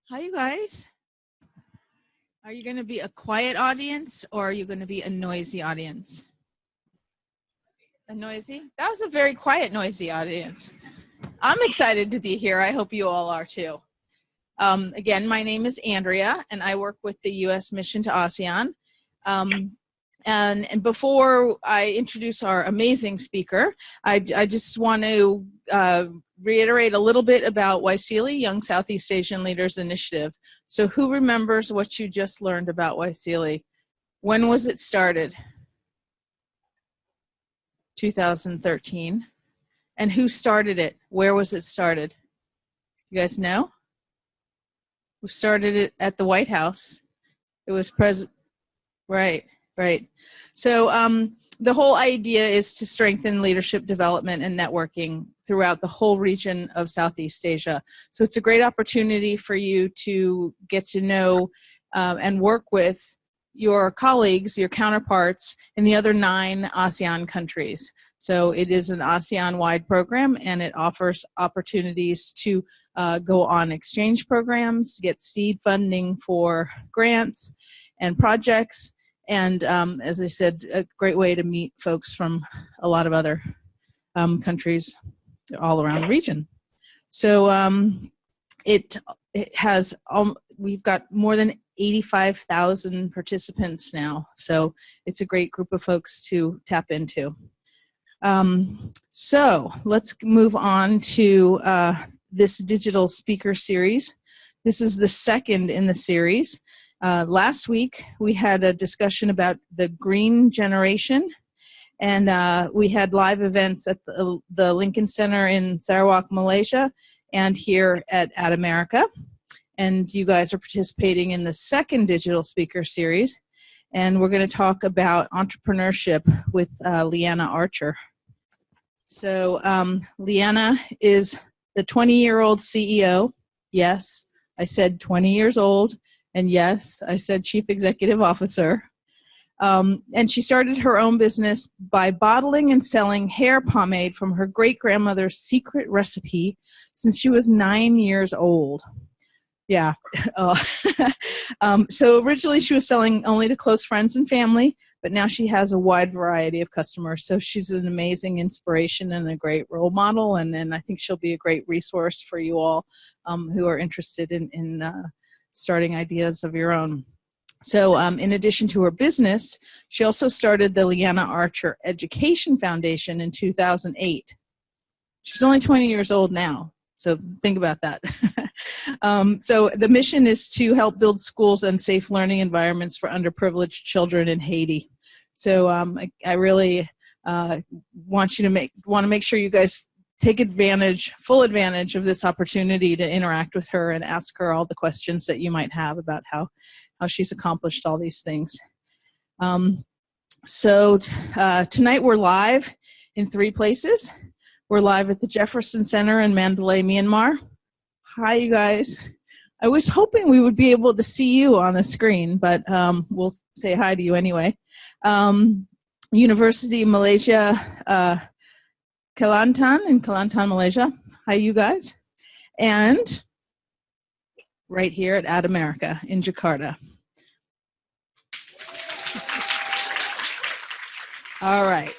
Hi, you guys. Are you going to be a quiet audience or are you going to be a noisy audience? A noisy? That was a very quiet, noisy audience. I'm excited to be here. I hope you all are too. Again, my name is Andrea, and I work with the U.S. Mission to ASEAN. And before I introduce our amazing speaker, I just want to reiterate a little bit about YSEALI, Young Southeast Asian Leaders Initiative. So who remembers what you just learned about YSEALI? When was it started? 2013. And who started it? Where was it started? You guys know? Who started it at the White House? It was Right. So the whole idea is to strengthen leadership development and networking throughout the whole region of Southeast Asia. So it's a great opportunity for you to get to know and work with your colleagues, your counterparts in the other 9 ASEAN countries. So it is an ASEAN-wide program, and it offers opportunities to go on exchange programs, get seed funding for grants and projects, and as I said, a great way to meet folks from a lot of other countries all around the region. So it has, we've got more than 85,000 participants now. So it's a great group of folks to tap into. So let's move on to this digital speaker series. This is the second in the series. Last week, we had a discussion about the green generation, and we had live events at the Lincoln Center in Sarawak, Malaysia, and here at America. And you guys are participating in the second digital speaker series, and we're going to talk about entrepreneurship with Leanna Archer. So Leanna is the 20-year-old CEO. Yes, I said 20 years old. And yes, I said Chief Executive Officer. And she started her own business by bottling and selling hair pomade from her great-grandmother's secret recipe since she was 9 years old. Yeah. So originally she was selling only to close friends and family, but now she has a wide variety of customers. So she's an amazing inspiration and a great role model. And I think she'll be a great resource for you all who are interested in starting ideas of your own. So in addition to her business, she also started the Leanna Archer Education Foundation in 2008. She's only 20 years old now, so think about that. So the mission is to help build schools and safe learning environments for underprivileged children in Haiti. So I really want to make sure you guys take full advantage of this opportunity to interact with her and ask her all the questions that you might have about how she's accomplished all these things. So tonight we're live in 3 places. We're live at the Jefferson Center in Mandalay, Myanmar. Hi, you guys. I was hoping we would be able to see you on the screen, but we'll say hi to you anyway. University of Malaysia, Kelantan in Kelantan, Malaysia. Hi, you guys. And right here at America in Jakarta. All right.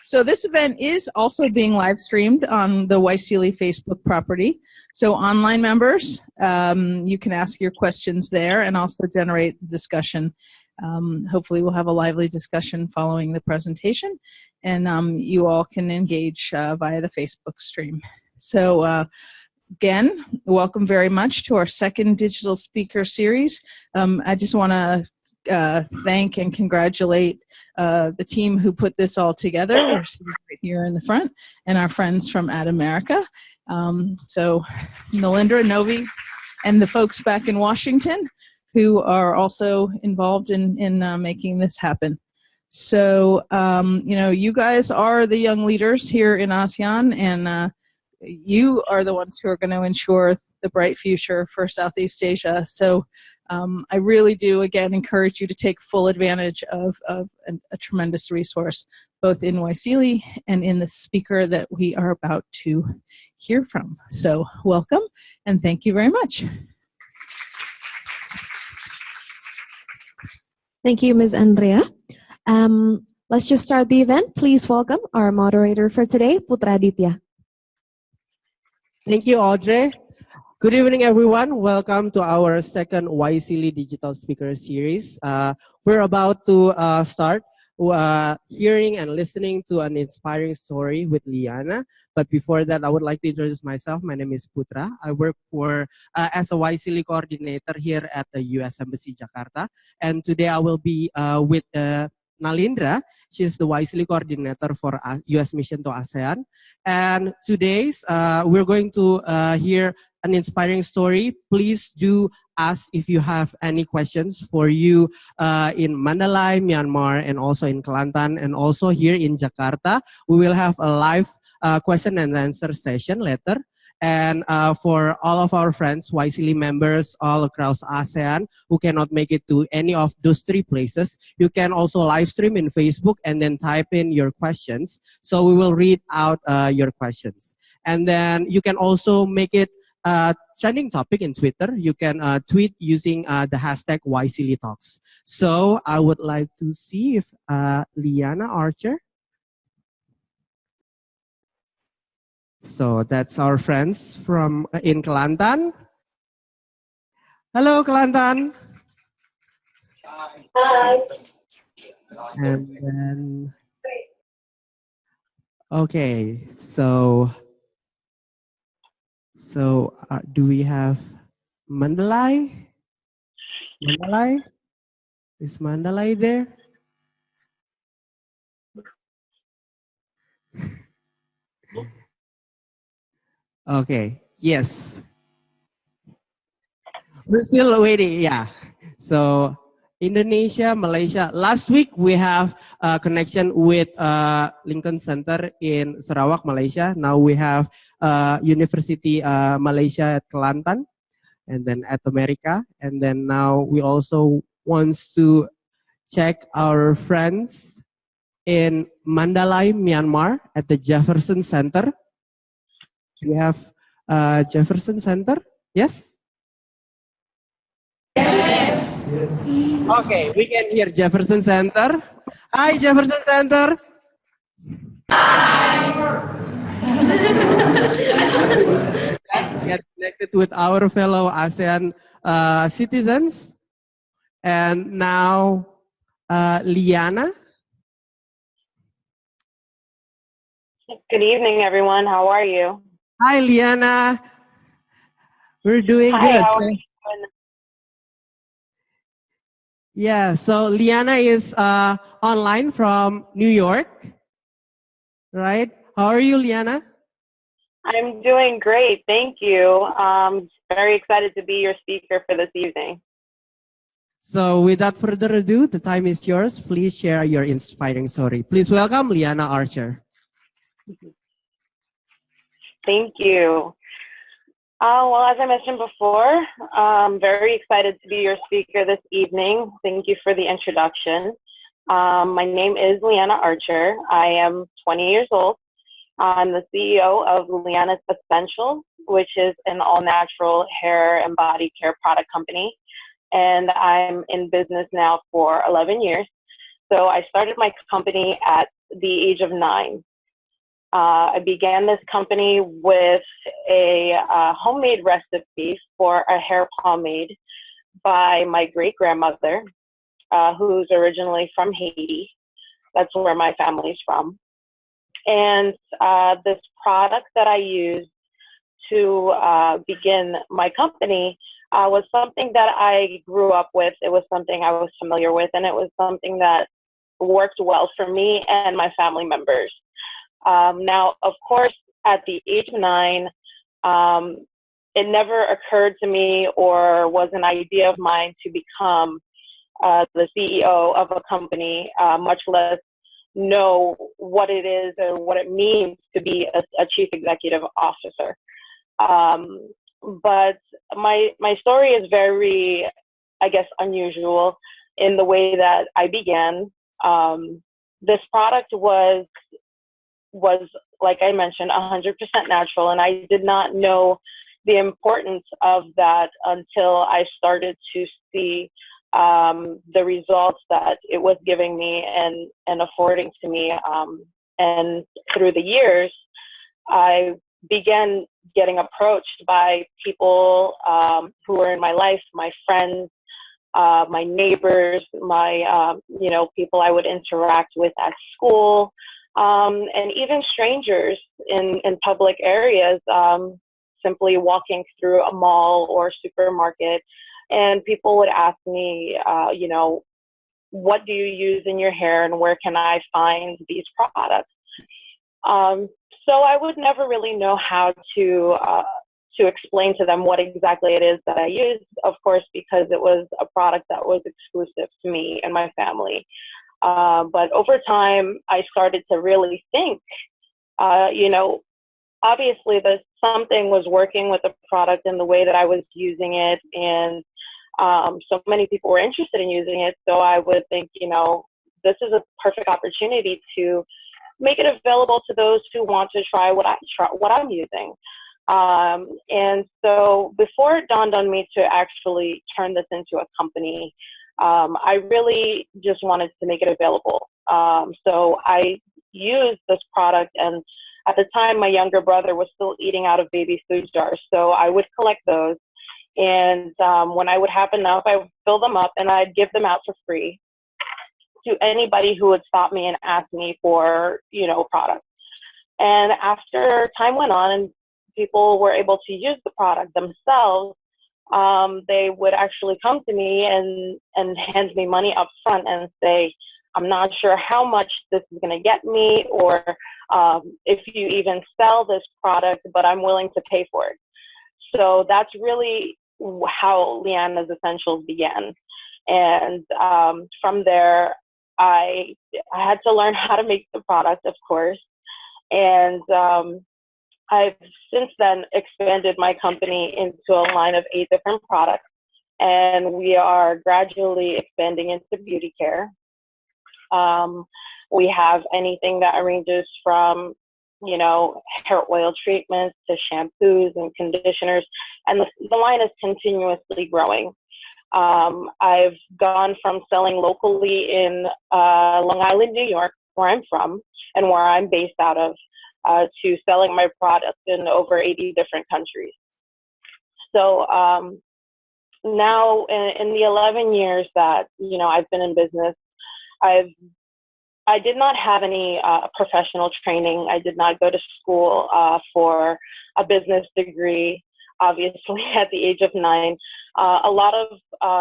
So this event is also being live streamed on the YSEALI Facebook property. So online members, you can ask your questions there and also generate discussion. Hopefully we'll have a lively discussion following the presentation, and you all can engage via the Facebook stream. So again, welcome very much to our second digital speaker series. I just want to thank and congratulate the team who put this all together. We're sitting right here in the front, and our friends from America. So Melinda, Novi, and the folks back in Washington who are also involved in making this happen. So, you guys are the young leaders here in ASEAN, and you are the ones who are going to ensure the bright future for Southeast Asia. So I really do, again, encourage you to take full advantage of a tremendous resource, both in YSEALI and in the speaker that we are about to hear from. So welcome, and thank you very much. Thank you, Ms. Andrea. Let's just start the event. Please welcome our moderator for today, Putra Aditya. Thank you, Audrey. Good evening, everyone. Welcome to our second YSEALI Digital Speaker Series. We're about to start hearing and listening to an inspiring story with Liana. But before that, I would like to introduce myself. My name is Putra. I work as a YSEALI coordinator here at the U.S. Embassy Jakarta. And today I will be with Nalindra. She's the YSEALI coordinator for U.S. Mission to ASEAN. And today's we're going to hear an inspiring story. Please do ask if you have any questions for you in Mandalay, Myanmar, and also in Kelantan, and also here in Jakarta. We will have a live question and answer session later. And for all of our friends, YSEALI members all across ASEAN who cannot make it to any of those three places, you can also live stream in Facebook and then type in your questions. So we will read out your questions. And then you can also make it trending topic in Twitter. You can tweet using the hashtag YSEALI Talks. So I would like to see if Liana Archer. So that's our friends from in Kelantan. Hello, Kelantan. Hi. And then, okay, so do we have Mandalay? Mandalay? Is Mandalay there? Okay, yes. We're still waiting, yeah. So Indonesia, Malaysia. Last week we have a connection with Lincoln Center in Sarawak, Malaysia. Now we have University Malaysia at Kelantan, and then at America. And then now we also wants to check our friends in Mandalay, Myanmar at the Jefferson Center. We have Jefferson Center, yes? Yes. Okay, we can hear Jefferson Center. Hi, Jefferson Center. Get connected with our fellow ASEAN citizens. And now, Liana. Good evening, everyone. How are you? Hi, Liana. We're doing Hi, good. how So, are you? yeah, so Liana is online from New York, right? How are you, Liana? I'm doing great. Thank you. Very excited to be your speaker for this evening. So without further ado, the time is yours. Please share your inspiring story. Please welcome Liana Archer. Thank you. Well, as I mentioned before, I'm very excited to be your speaker this evening. Thank you for the introduction. My name is Liana Archer. I am 20 years old. I'm the CEO of Liana's Essentials, which is an all-natural hair and body care product company. And I'm in business now for 11 years. So I started my company at the age of 9. I began this company with a homemade recipe for a hair pomade by my great-grandmother, who's originally from Haiti. That's where my family's from. And this product that I used to begin my company was something that I grew up with. It was something I was familiar with, and it was something that worked well for me and my family members. Now, of course, at the age of 9, it never occurred to me or was an idea of mine to become the CEO of a company, much less know what it is or what it means to be a chief executive officer. But my story is very, I guess, unusual in the way that I began. This product was, like I mentioned, 100% natural, and I did not know the importance of that until I started to see the results that it was giving me and affording to me. And through the years, I began getting approached by people who were in my life, my friends, my neighbors, my people I would interact with at school, and even strangers in public areas, simply walking through a mall or supermarket. And people would ask me, what do you use in your hair and where can I find these products? So I would never really know how to explain to them what exactly it is that I use, of course, because it was a product that was exclusive to me and my family. But over time, I started to really think, obviously something was working with the product and the way that I was using it, and so many people were interested in using it. So I would think, this is a perfect opportunity to make it available to those who want to try what I'm using. And so before it dawned on me to actually turn this into a company, I really just wanted to make it available. So I used this product, and at the time, my younger brother was still eating out of baby food jars. So I would collect those. And when I would have enough, I would fill them up and I'd give them out for free to anybody who would stop me and ask me for, products. And after time went on and people were able to use the product themselves, they would actually come to me and hand me money up front and say, I'm not sure how much this is going to get me, or if you even sell this product, but I'm willing to pay for it. So that's really how Liana's Essentials began. And from there, I had to learn how to make the product, of course. And I've since then expanded my company into a line of 8 different products. And we are gradually expanding into beauty care. We have anything that ranges from, hair oil treatments to shampoos and conditioners, and the line is continuously growing. I've gone from selling locally in Long Island, New York, where I'm from and where I'm based out of, to selling my products in over 80 different countries. So now in the 11 years that, I've been in business, I did not have any professional training. I did not go to school for a business degree, obviously, at the age of 9. A lot of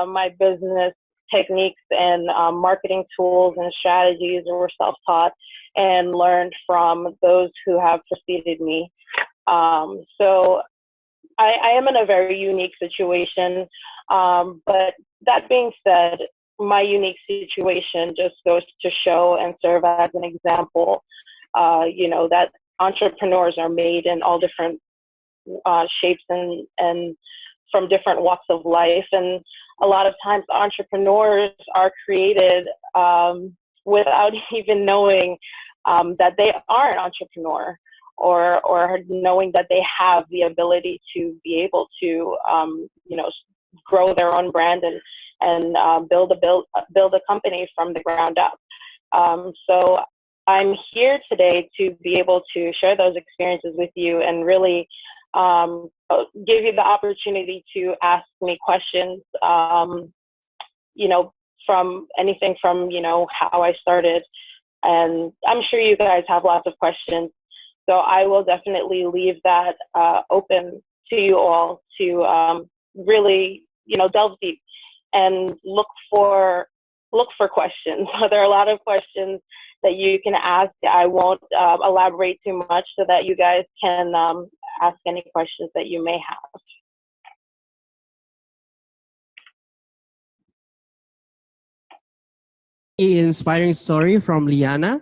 my business techniques and marketing tools and strategies were self-taught and learned from those who have preceded me. So I am in a very unique situation. But that being said, my unique situation just goes to show and serve as an example, that entrepreneurs are made in all different shapes and from different walks of life. And a lot of times entrepreneurs are created without even knowing that they are an entrepreneur, or knowing that they have the ability to be able to, grow their own brand and build a company from the ground up. So I'm here today to be able to share those experiences with you and really give you the opportunity to ask me questions, from anything from, how I started. And I'm sure you guys have lots of questions. So I will definitely leave that open to you all to really, delve deep and look for questions. There are a lot of questions that you can ask. I won't elaborate too much so that you guys can ask any questions that you may have. Inspiring story from Liana.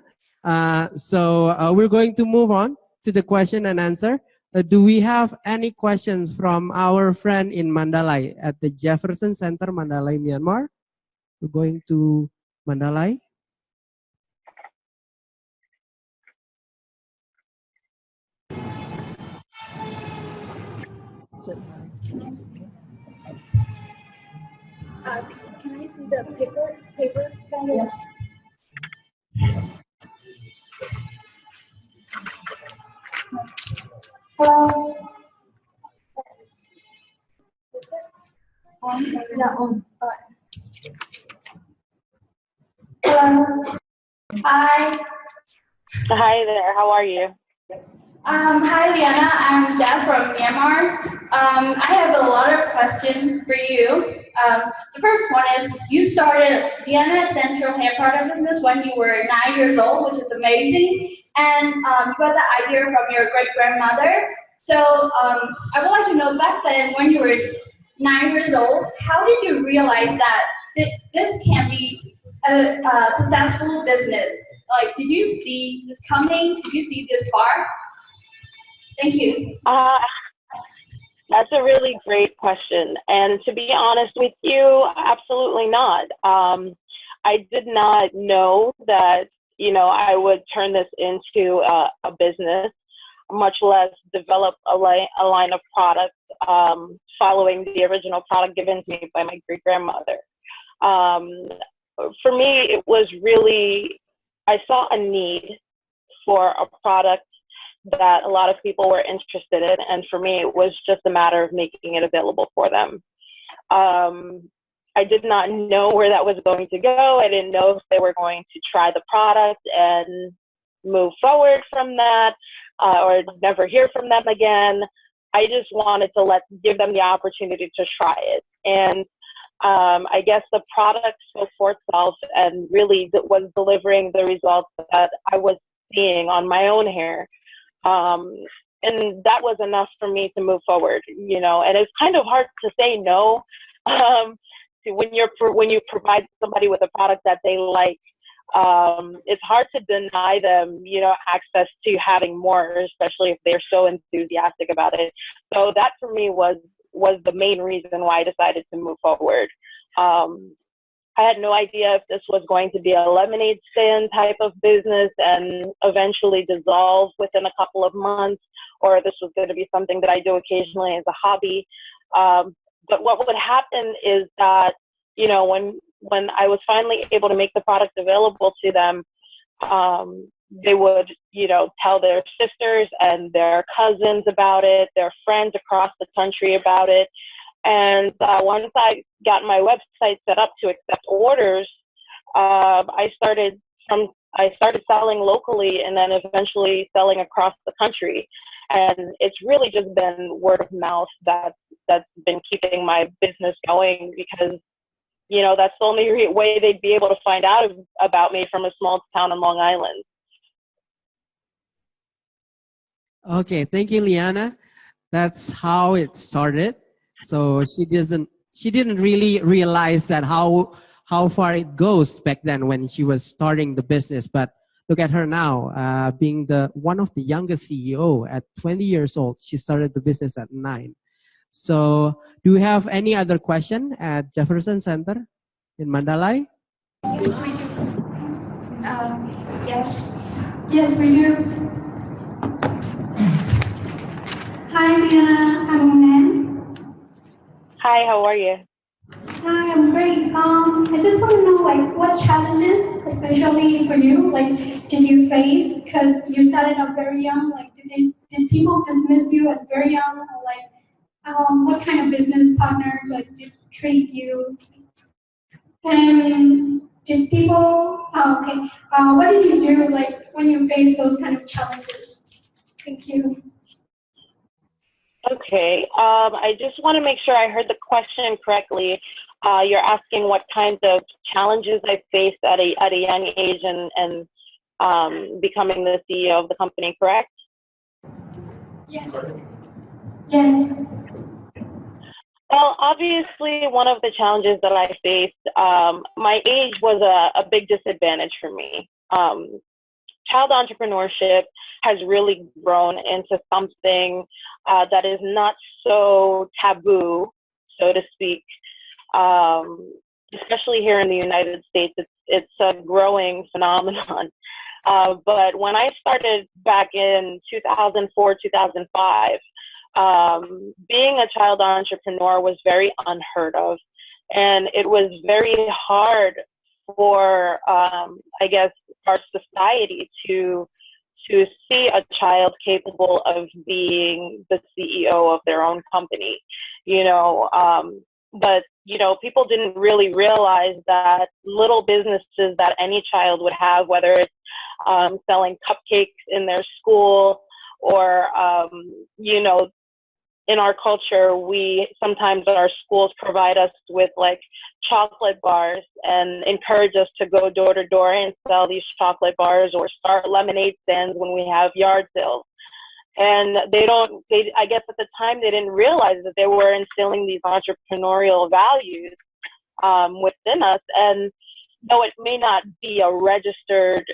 So we're going to move on to the question and answer. Do we have any questions from our friend in Mandalay at the Jefferson Center, Mandalay, Myanmar? We're going to Mandalay. Can I see the paper bag? Hello. Yeah, on. Hello. Hi. Hi there. How are you? Hi, Liana. I'm Jazz from Myanmar. I have a lot of questions for you. The first one is, you started Liana Central Hair Product Business when you were 9 years old, which is amazing. And you got the idea from your great-grandmother. So I would like to know, back then when you were 9 years old, how did you realize that this can be a successful business? Like, did you see this coming? Did you see this far? Thank you. That's a really great question. And to be honest with you, absolutely not. I did not know that, I would turn this into a business, much less develop a line of products following the original product given to me by my great-grandmother. For me, it was really, I saw a need for a product that a lot of people were interested in, and for me it was just a matter of making it available for them. I did not know where that was going to go. I didn't know if they were going to try the product and move forward from that, or never hear from them again. I just wanted to give them the opportunity to try it. And I guess the product spoke for itself and really was delivering the results that I was seeing on my own hair. And that was enough for me to move forward, and it's kind of hard to say no, when you provide somebody with a product that they like. It's hard to deny them, access to having more, especially if they're so enthusiastic about it. So that for me was the main reason why I decided to move forward. I had no idea if this was going to be a lemonade stand type of business and eventually dissolve within a couple of months, or this was going to be something that I do occasionally as a hobby. But what would happen is that, when I was finally able to make the product available to them, they would, tell their sisters and their cousins about it, their friends across the country about it. And once I got my website set up to accept orders, I started selling locally and then eventually selling across the country. And it's really just been word of mouth that's been keeping my business going, because that's the only way they'd be able to find out about me from a small town in Long Island. Okay, thank you, Liana. That's how it started. So she didn't really realize that how far it goes back then when she was starting the business. But look at her now, being one of the youngest CEO at 20 years old. She started the business at 9. So do you have any other question at Jefferson Center in Mandalay? Yes, we do. Yes, we do. Hi, Liana. I'm Nan. Hi, how are you? Hi, I'm great. I just want to know, what challenges, especially for you, did you face? Because you started out very young. Did people dismiss you at very young? Or what kind of business partner did treat you? And did people? What did you do when you faced those kind of challenges? Thank you. Okay, I just want to make sure I heard the question correctly. You're asking what kinds of challenges I faced at a young age and becoming the CEO of the company, correct? Yes. Yes. Well, obviously, one of the challenges that I faced, my age was a big disadvantage for me. Child entrepreneurship has really grown into something that is not so taboo, so to speak, especially here in the United States. It's a growing phenomenon. But when I started back in 2004, 2005, being a child entrepreneur was very unheard of. And it was very hard for, I guess, our society to see a child capable of being the CEO of their own company, but people didn't really realize that little businesses that any child would have, whether it's selling cupcakes in their school or in our culture, we sometimes our schools provide us with like chocolate bars and encourage us to go door to door and sell these chocolate bars or start lemonade stands when we have yard sales. And I guess at the time they didn't realize that they were instilling these entrepreneurial values within us. And though it may not be a registered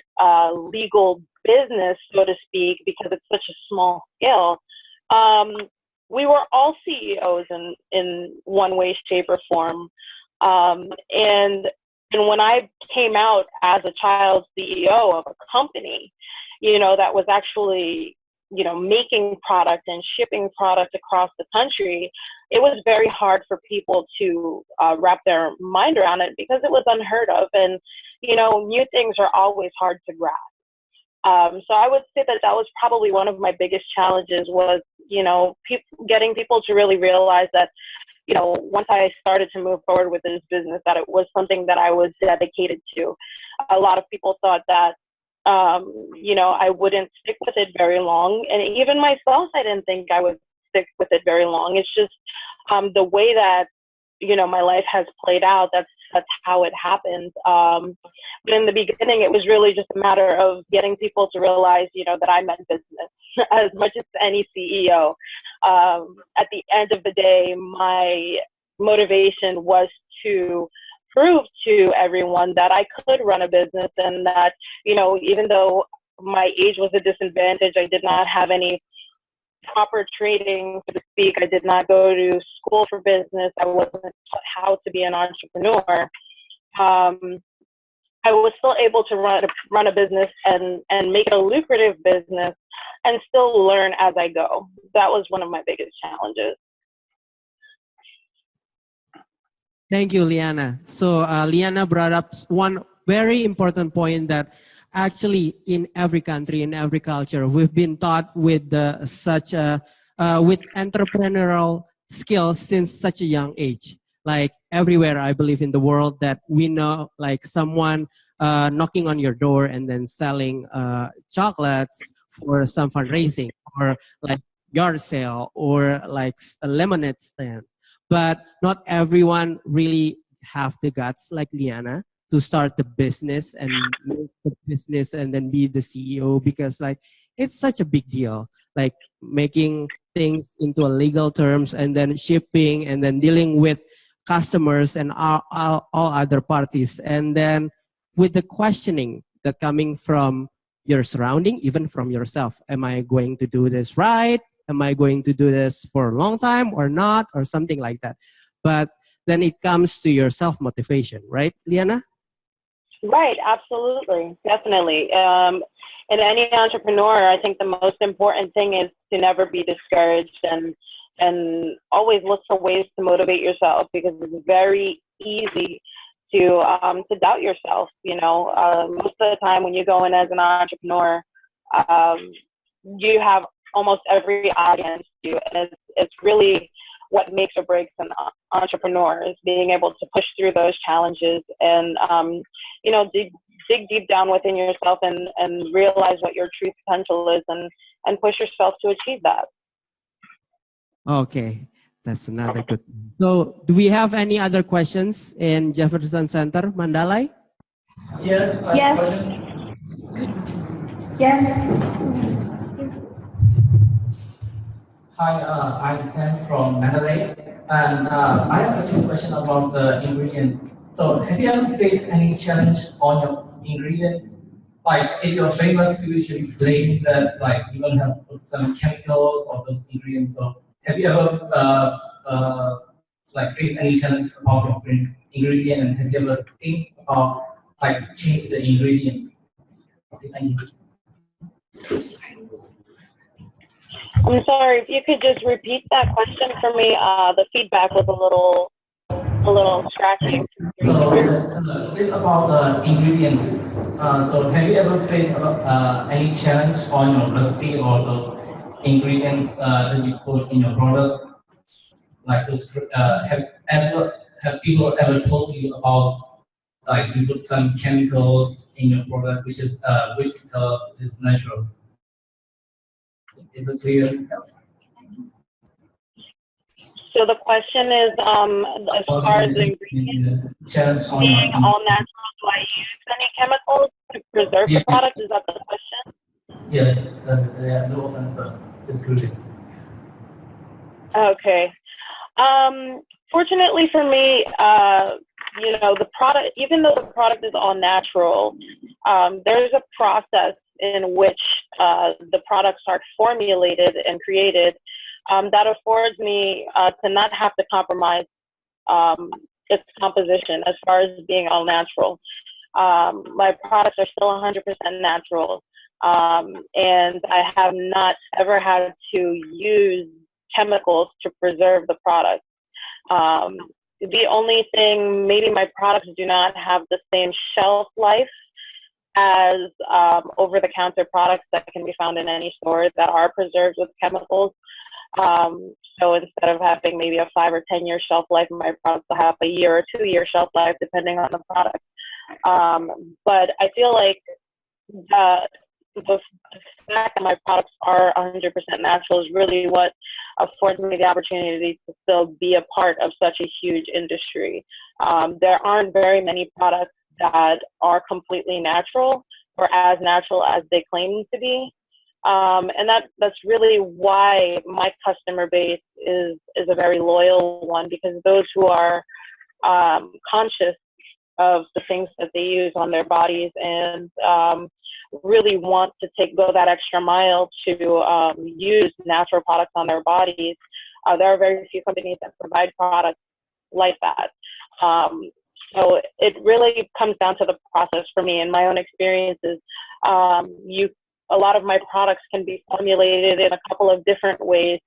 legal business, so to speak, because it's such a small scale, we were all CEOs in one way, shape, or form. And when I came out as a child CEO of a company, that was actually, making product and shipping product across the country, it was very hard for people to wrap their mind around it because it was unheard of. And, new things are always hard to grasp. So I would say that was probably one of my biggest challenges was, getting people to really realize that, once I started to move forward with this business, that it was something that I was dedicated to. A lot of people thought that, I wouldn't stick with it very long. And even myself, I didn't think I would stick with it very long. It's just the way that, my life has played out, that's how it happened. But in the beginning, it was really just a matter of getting people to realize, that I meant business as much as any CEO. At the end of the day, my motivation was to prove to everyone that I could run a business and that, even though my age was a disadvantage, I did not have any proper training, so to speak. I did not go to school for business. I wasn't taught how to be an entrepreneur. I was still able to run a business and make it a lucrative business and still learn as I go. That was one of my biggest challenges. Thank you, Liana. So Liana brought up one very important point that actually in every country, in every culture, we've been taught with with entrepreneurial skills since such a young age. Like everywhere, I believe in the world that we know like someone knocking on your door and then selling chocolates for some fundraising or like yard sale or like a lemonade stand. But not everyone really have the guts like Liana to start the business and make the business and then be the CEO, because like it's such a big deal, like making things into a legal terms and then shipping and then dealing with customers and all other parties, and then with the questioning that coming from your surrounding, even from yourself. Am I going to do this right? Am I going to do this for a long time or not, or something like that? But then it comes to your self-motivation, right, Liana? Right, absolutely, definitely. And any entrepreneur, I think the most important thing is to never be discouraged and always look for ways to motivate yourself, because it's very easy to doubt yourself. Most of the time when you go in as an entrepreneur, you have almost every audience you, and it's really what makes or breaks an entrepreneur is being able to push through those challenges and dig deep down within yourself and realize what your true potential is and push yourself to achieve that. Okay, that's another good. So do we have any other questions in Jefferson Center, Mandalay? Yes. Hi, I'm Sam from Mandalay, and I have a question about the ingredient. So, have you ever faced any challenge on your ingredient? Like, if you're famous, people usually claim that like you don't have to put some chemicals or those ingredients. So, have you ever like faced any challenge about your ingredient, and have you ever think about like change the ingredient? Okay, thank you. I'm sorry, if you could just repeat that question for me. The feedback was a little a little scratchy. So it's about the ingredient. So have you ever faced any challenge on your recipe or those ingredients that you put in your product? Like those, have people ever told you about like you put some chemicals in your product which tell us is natural? Is it clear? So the question is, as far as the ingredients challenge on being all natural, do I use any chemicals to preserve the product? Is that the question? Yes, no answer. It's good. Okay. Fortunately for me, the product, even though the product is all natural, there's a process in which the products are formulated and created that affords me to not have to compromise its composition as far as being all natural. My products are still 100% natural, and I have not ever had to use chemicals to preserve the product. The only thing, maybe my products do not have the same shelf life as over-the-counter products that can be found in any store that are preserved with chemicals. So instead of having maybe a 5 or 10 year shelf life, my products will have a year or 2 year shelf life, depending on the product. But I feel like the fact that my products are 100% natural is really what affords me the opportunity to still be a part of such a huge industry. There aren't very many products that are completely natural or as natural as they claim to be. And that's really why my customer base is a very loyal one, because those who are conscious of the things that they use on their bodies and really want to go that extra mile to use natural products on their bodies. There are very few companies that provide products like that. So it really comes down to the process for me. In my own experiences, a lot of my products can be formulated in a couple of different ways,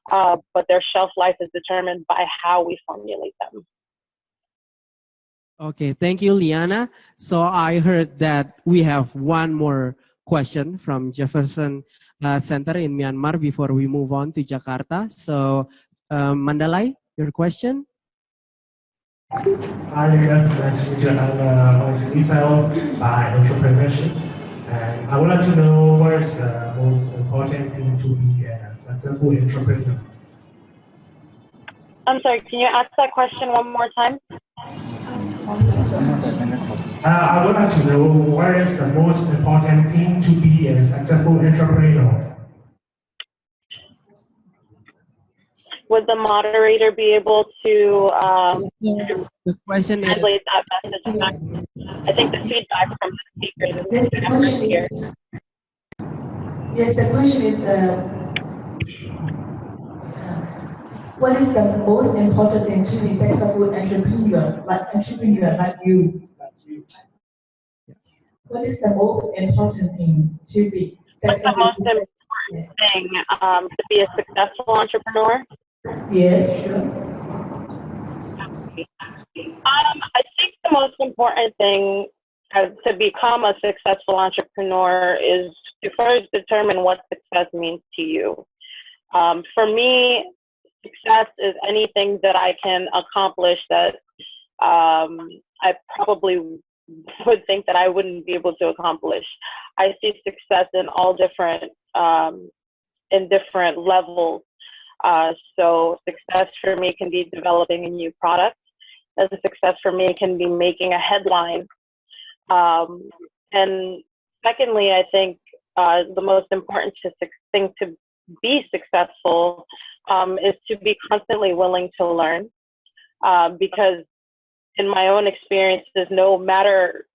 but their shelf life is determined by how we formulate them. Okay, thank you, Liana. So I heard that we have one more question from Jefferson Center in Myanmar before we move on to Jakarta. So Mandalay, your question? Hi, nice to meet you. I'm Maurice Liefeld by Entrepreneurship. And I would like to know what is the most important thing to be a successful entrepreneur? I'm sorry, can you ask that question one more time? I would like to know what is the most important thing to be a successful entrepreneur? Would the moderator be able to the question translate that message back? I think the feedback from the speakers is different here. Yes, the question is, what is the most important thing to be successful entrepreneur like you? What is the most important thing to be successful? The most important thing to be a successful entrepreneur? Yes, sure. I think the most important thing to become a successful entrepreneur is to first determine what success means to you. For me, success is anything that I can accomplish that I probably would think that I wouldn't be able to accomplish. I see success in all different levels. So success for me can be developing a new product. As a success for me can be making a headline. And secondly, I think the most important thing to be successful is to be constantly willing to learn. Because in my own experiences, no matter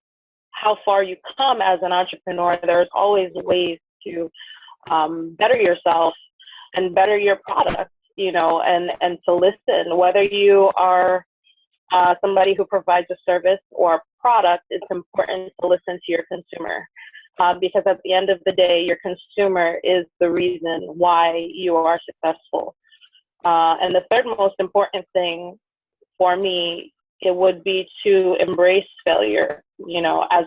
how far you come as an entrepreneur, there's always ways to better yourself and better your product, and to listen. Whether you are somebody who provides a service or a product, it's important to listen to your consumer. Because at the end of the day, your consumer is the reason why you are successful. And the third most important thing for me it would be to embrace failure, as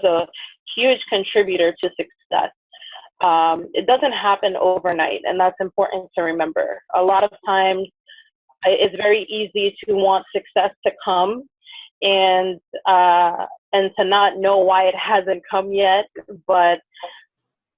a huge contributor to success. It doesn't happen overnight, and that's important to remember. A lot of times, it's very easy to want success to come and to not know why it hasn't come yet, but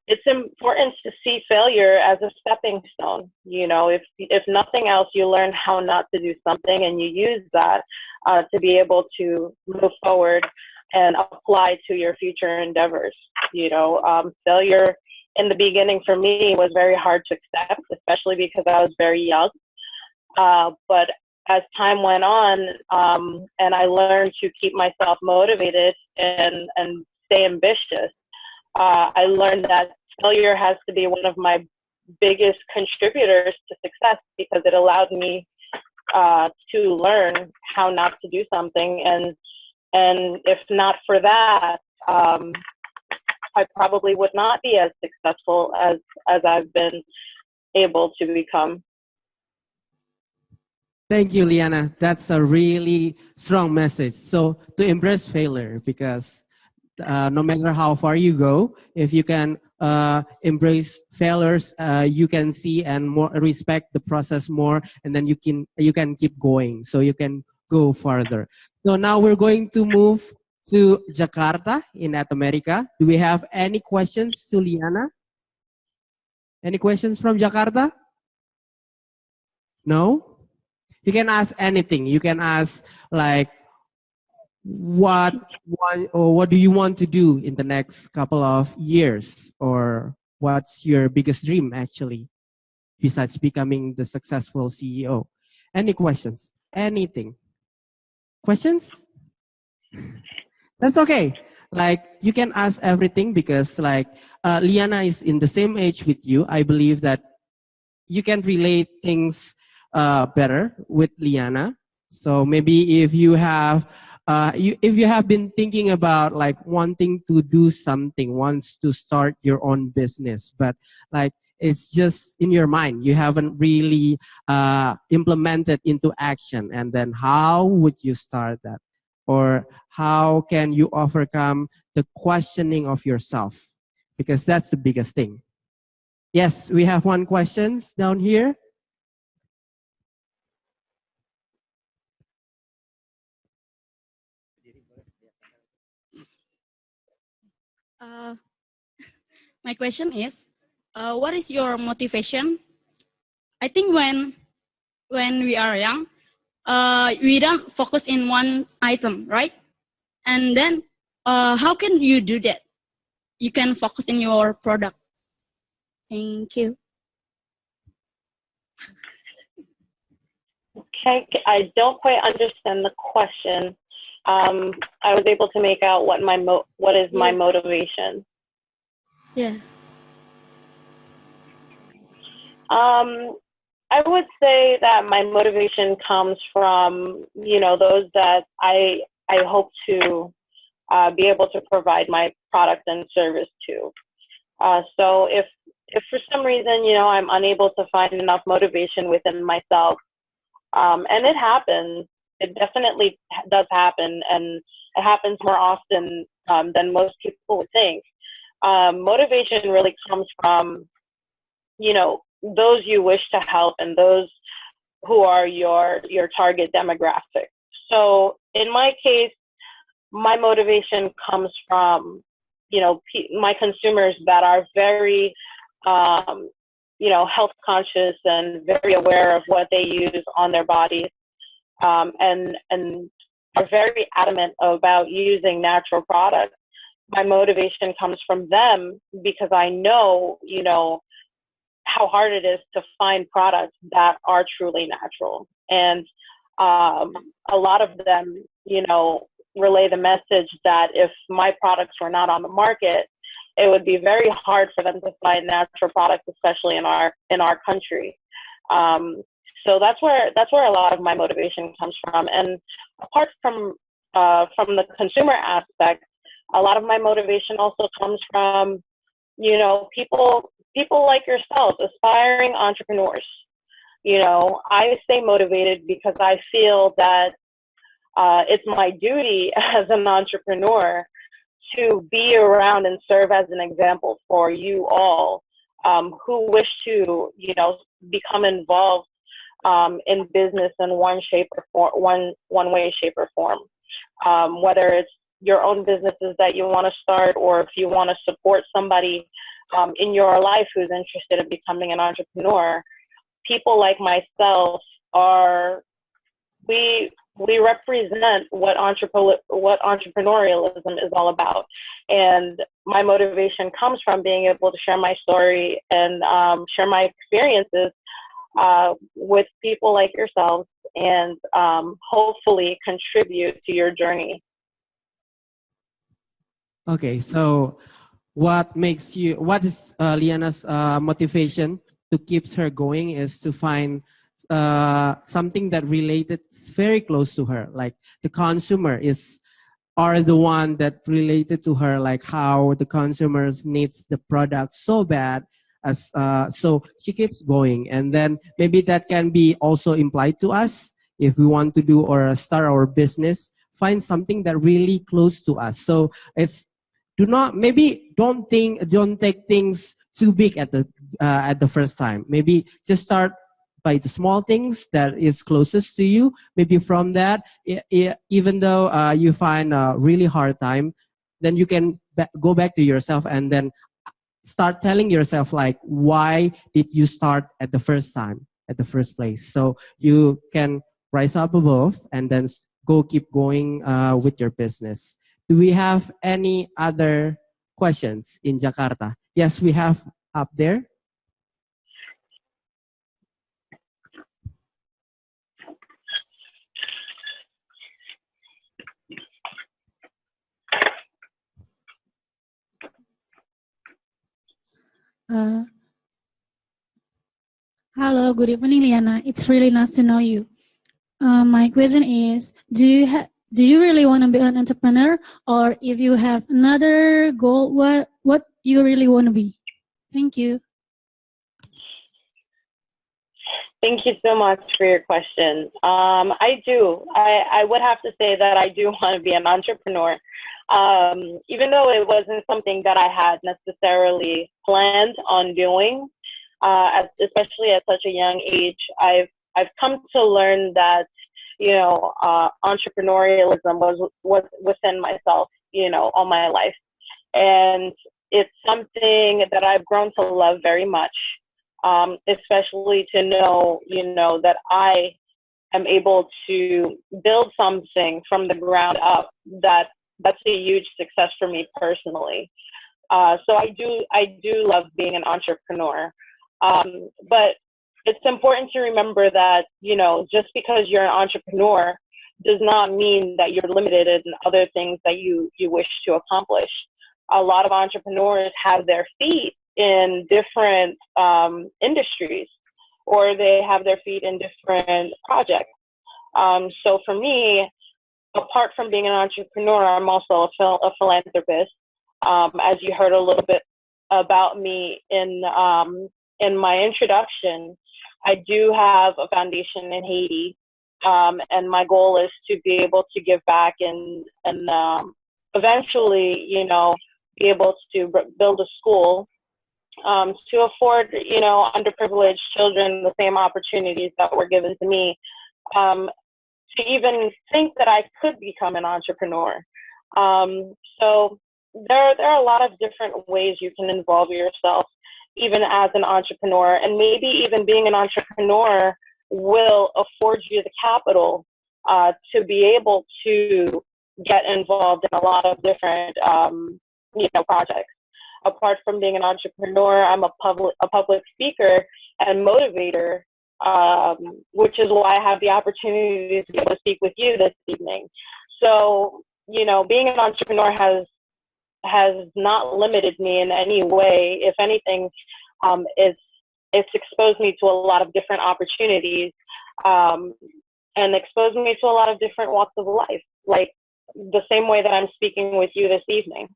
it's important to see failure as a stepping stone. If nothing else, you learn how not to do something, and you use that to be able to move forward and apply to your future endeavors. Failure in the beginning for me was very hard to accept, especially because I was very young. But as time went on, and I learned to keep myself motivated and stay ambitious, I learned that failure has to be one of my biggest contributors to success, because it allowed me to learn how not to do something. And if not for that, I probably would not be as successful as I've been able to become. Thank you, Liana. That's a really strong message. So to embrace failure, because no matter how far you go, if you can embrace failures, you can see and more respect the process more, and then you can keep going, so you can go further. So now we're going to move to Jakarta in Latin America. Do we have any questions to Liana? Any questions from Jakarta? No? You can ask anything. You can ask like, what do you want to do in the next couple of years, or what's your biggest dream actually, besides becoming the successful CEO? Any questions? Anything? Questions? That's okay. Like, you can ask everything, because like Liana is in the same age with you. I believe that you can relate things better with Liana. So maybe if you have been thinking about like wanting to do something, wants to start your own business, but like it's just in your mind, you haven't really implemented into action, and then how would you start that? Or how can you overcome the questioning of yourself? Because that's the biggest thing. Yes, we have one question down here. My question is, what is your motivation? I think when we are young, we don't focus in one item, right? And then how can you do that? You can focus in your product. Thank you. Okay, I don't quite understand the question. I was able to make out what is my motivation. Yeah. I would say that my motivation comes from, those that I hope to be able to provide my product and service to. So if for some reason, I'm unable to find enough motivation within myself, and it happens, it definitely does happen, and it happens more often than most people would think. Motivation really comes from, those you wish to help and those who are your target demographic. So in my case, my motivation comes from, my consumers that are very, health conscious and very aware of what they use on their bodies, and are very adamant about using natural products. My motivation comes from them because I know, how hard it is to find products that are truly natural. And a lot of them, relay the message that if my products were not on the market, it would be very hard for them to find natural products, especially in our country. So that's where a lot of my motivation comes from. And apart from the consumer aspect, a lot of my motivation also comes from, people like yourself, aspiring entrepreneurs. I stay motivated because I feel that It's my duty as an entrepreneur to be around and serve as an example for you all who wish to, become involved in business in one shape or form, one way, shape, or form. Whether it's your own businesses that you want to start, or if you want to support somebody in your life who's interested in becoming an entrepreneur, people like myself we represent what entrepreneurialism is all about. And my motivation comes from being able to share my story and share my experiences with people like yourselves, and hopefully contribute to your journey. Okay, so what is Liana's motivation to keeps her going is to find something that related very close to her, like the consumer are the one that related to her, like how the consumers needs the product so bad as so she keeps going. And then maybe that can be also implied to us if we want to do or start our business, find something that really close to us. So it's don't take things too big at the first time. Maybe just start by the small things that is closest to you. Maybe from that, even though you find a really hard time, then you can go back to yourself and then start telling yourself, like, why did you start at the first place? So you can rise up above and then keep going with your business. Do we have any other questions in Jakarta? Yes, we have up there. Hello, good evening, Liana. It's really nice to know you. My question is, do you really want to be an entrepreneur, or if you have another goal, what you really want to be? Thank you. Thank you so much for your question. I would have to say that I do want to be an entrepreneur. Even though it wasn't something that I had necessarily planned on doing, especially at such a young age, I've come to learn that, entrepreneurialism was within myself, all my life. And it's something that I've grown to love very much, especially to know, that I am able to build something from the ground up that's a huge success for me personally. So I do love being an entrepreneur. But it's important to remember that, just because you're an entrepreneur does not mean that you're limited in other things that you wish to accomplish. A lot of entrepreneurs have their feet in different industries, or they have their feet in different projects. So for me, apart from being an entrepreneur, I'm also a philanthropist. As you heard a little bit about me in my introduction, I do have a foundation in Haiti, and my goal is to be able to give back and eventually, be able to build a school to afford, underprivileged children the same opportunities that were given to me, to even think that I could become an entrepreneur. So there are a lot of different ways you can involve yourself, even as an entrepreneur, and maybe even being an entrepreneur will afford you the capital to be able to get involved in a lot of different, projects. Apart from being an entrepreneur, I'm a public speaker and motivator, which is why I have the opportunity to be able to speak with you this evening. So, being an entrepreneur has not limited me in any way. If anything, it's exposed me to a lot of different opportunities, and exposed me to a lot of different walks of life, like the same way that I'm speaking with you this evening.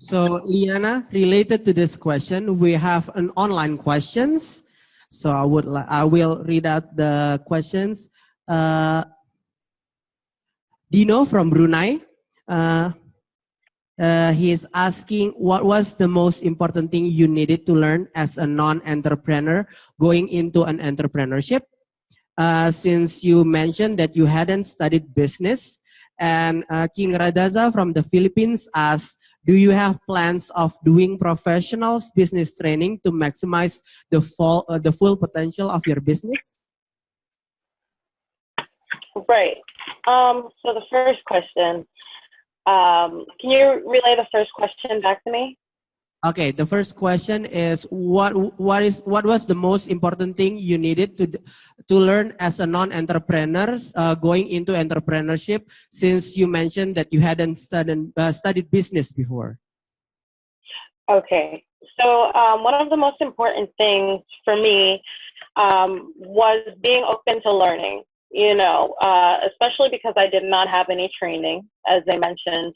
So Liana, related to this question, we have an online questions. So I will read out the questions. Dino from Brunei. He is asking, what was the most important thing you needed to learn as a non-entrepreneur going into an entrepreneurship? Since you mentioned that you hadn't studied business, and King Radaza from the Philippines asks, do you have plans of doing professional business training to maximize the full potential of your business? Right. So the first question, can you relay the first question back to me? Okay, the first question is what was the most important thing you needed to learn as a non-entrepreneur going into entrepreneurship, since you mentioned that you hadn't studied business before? Okay, so one of the most important things for me was being open to learning, especially because I did not have any training, as I mentioned.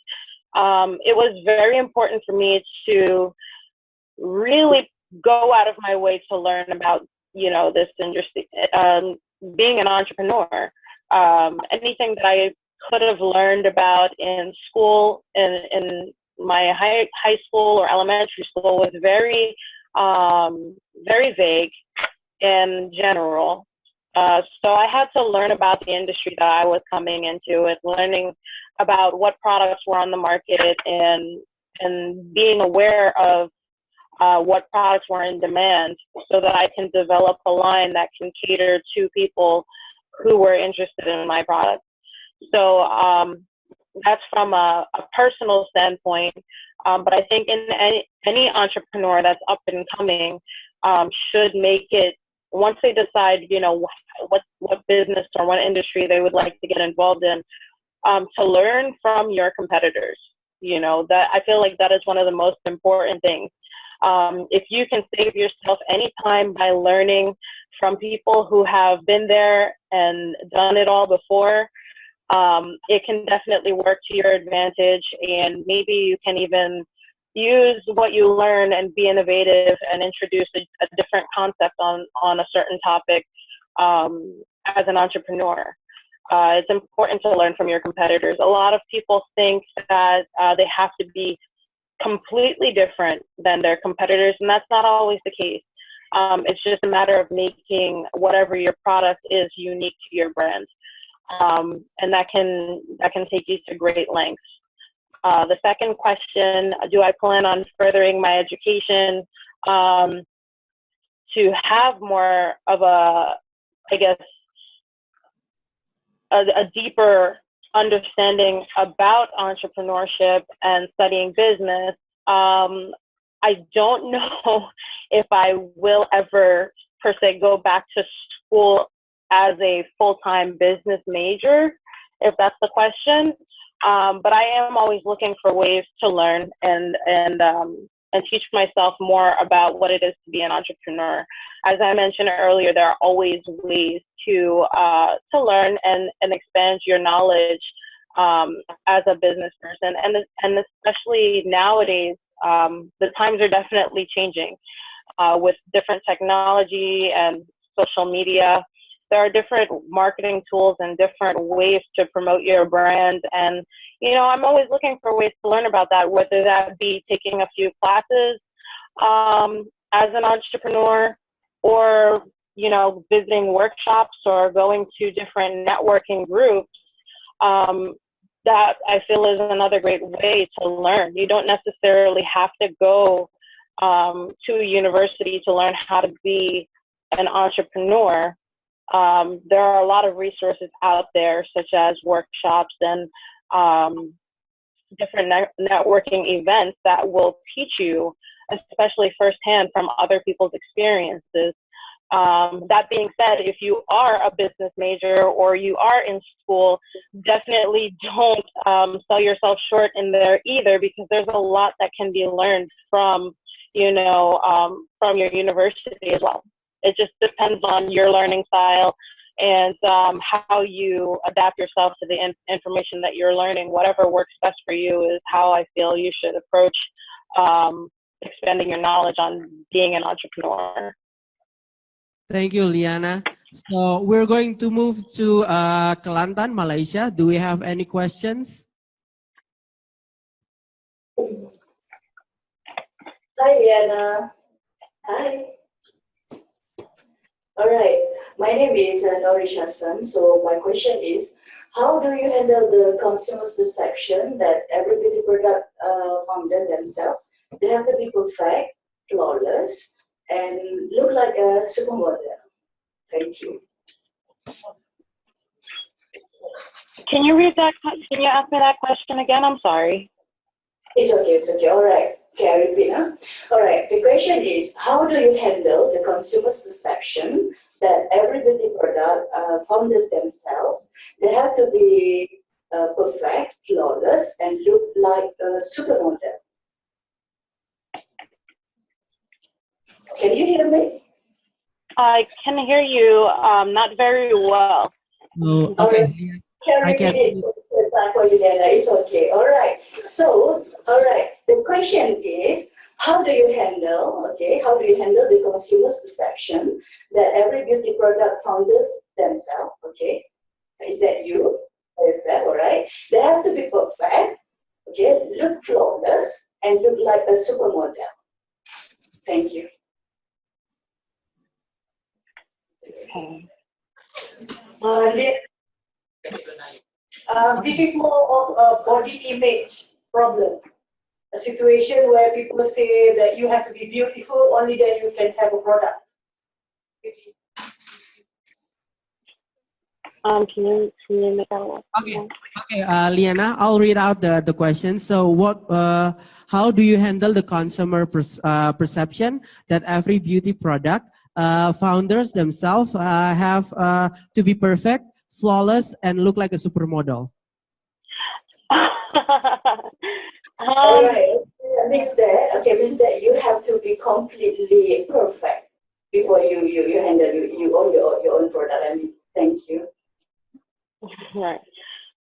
It was very important for me to really go out of my way to learn about, this industry, being an entrepreneur. Anything that I could have learned about in school, in my high school or elementary school, was very, very vague in general. So I had to learn about the industry that I was coming into, and learning about what products were on the market, and being aware of what products were in demand, so that I can develop a line that can cater to people who were interested in my product. So that's from a personal standpoint, but I think in any entrepreneur that's up and coming should make it, once they decide, what business or what industry they would like to get involved in, to learn from your competitors. That I feel like that is one of the most important things. If you can save yourself any time by learning from people who have been there and done it all before, it can definitely work to your advantage, and maybe you can even use what you learn and be innovative and introduce a different concept on a certain topic as an entrepreneur. It's important to learn from your competitors. A lot of people think that they have to be completely different than their competitors, and that's not always the case. It's just a matter of making whatever your product is unique to your brand, and that can take you to great lengths. The second question, do I plan on furthering my education to have more of a deeper understanding about entrepreneurship and studying business? I don't know if I will ever, per se, go back to school as a full-time business major, if that's the question. But I am always looking for ways to learn and teach myself more about what it is to be an entrepreneur. As I mentioned earlier, there are always ways to learn and expand your knowledge as a business person, and especially nowadays, the times are definitely changing with different technology and social media. There are different marketing tools and different ways to promote your brand. And, I'm always looking for ways to learn about that, whether that be taking a few classes as an entrepreneur, or, visiting workshops or going to different networking groups. That I feel is another great way to learn. You don't necessarily have to go to a university to learn how to be an entrepreneur. There are a lot of resources out there, such as workshops and different networking events that will teach you, especially firsthand from other people's experiences. That being said, if you are a business major or you are in school, definitely don't sell yourself short in there either, because there's a lot that can be learned from, from your university as well. It just depends on your learning style and how you adapt yourself to the information that you're learning. Whatever works best for you is how I feel you should approach expanding your knowledge on being an entrepreneur. Thank you, Liana. So we're going to move to Kelantan, Malaysia. Do we have any questions? Hi, Liana. Hi. All right. My name is Nori Shastan. So my question is, how do you handle the consumer's perception that every beauty product founder themselves, they have to be perfect, flawless, and look like a supermodel? Thank you. Can you read that? Can you ask me that question again? I'm sorry. It's okay, it's okay. All right. Okay, I repeat. Huh? All right. The question is, how do you handle the consumer's perception that every beauty product founders themselves, they have to be perfect, flawless, and look like a supermodel? Can you hear me? I can hear you not very well. Oh, okay. Can I repeat it for you, Liana? It's okay. All right. So, all right. The question is, how do you handle, okay, how do you handle the consumer's perception that every beauty product founders themselves, okay, is that you, is that, all right? They have to be perfect, okay, look flawless, and look like a supermodel. Thank you. Okay. This is more of a body image problem. A situation where people say that you have to be beautiful, only then you can have a product. Can you make that one? Okay, Liana, I'll read out the question. So how do you handle the consumer perception that every beauty product founders themselves have to be perfect, flawless, and look like a supermodel? All right. Means that you have to be completely perfect before you handle you own your own product. I mean, thank you. Right.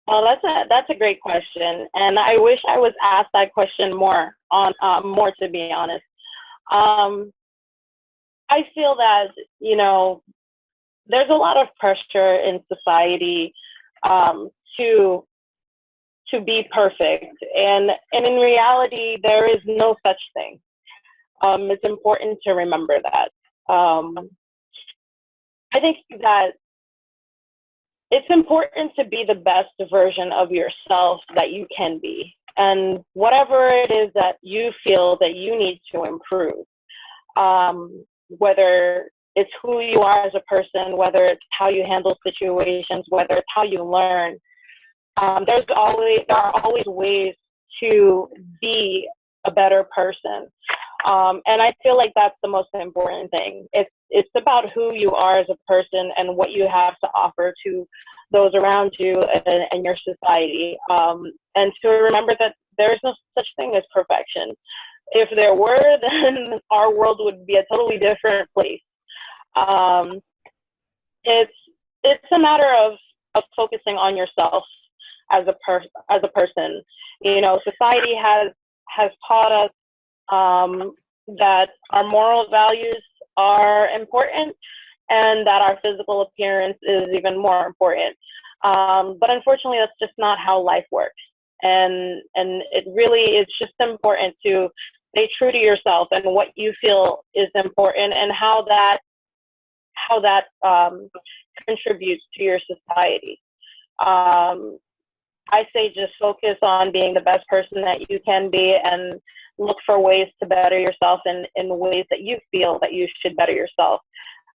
Well, that's a great question, and I wish I was asked that question more to be honest. I feel that there's a lot of pressure in society to be perfect, and in reality there is no such thing. It's important to remember that. I think that it's important to be the best version of yourself that you can be, and whatever it is that you feel that you need to improve, whether it's who you are as a person, whether it's how you handle situations, whether it's how you learn. There are always ways to be a better person, and I feel like that's the most important thing. It's about who you are as a person and what you have to offer to those around you and your society, and to remember that there is no such thing as perfection. If there were, then our world would be a totally different place. It's a matter of focusing on yourself as a person. Society has taught us that our moral values are important and that our physical appearance is even more important. But unfortunately, that's just not how life works. And it's just important to stay true to yourself and what you feel is important and how that contributes to your society. I say just focus on being the best person that you can be and look for ways to better yourself in ways that you feel that you should better yourself,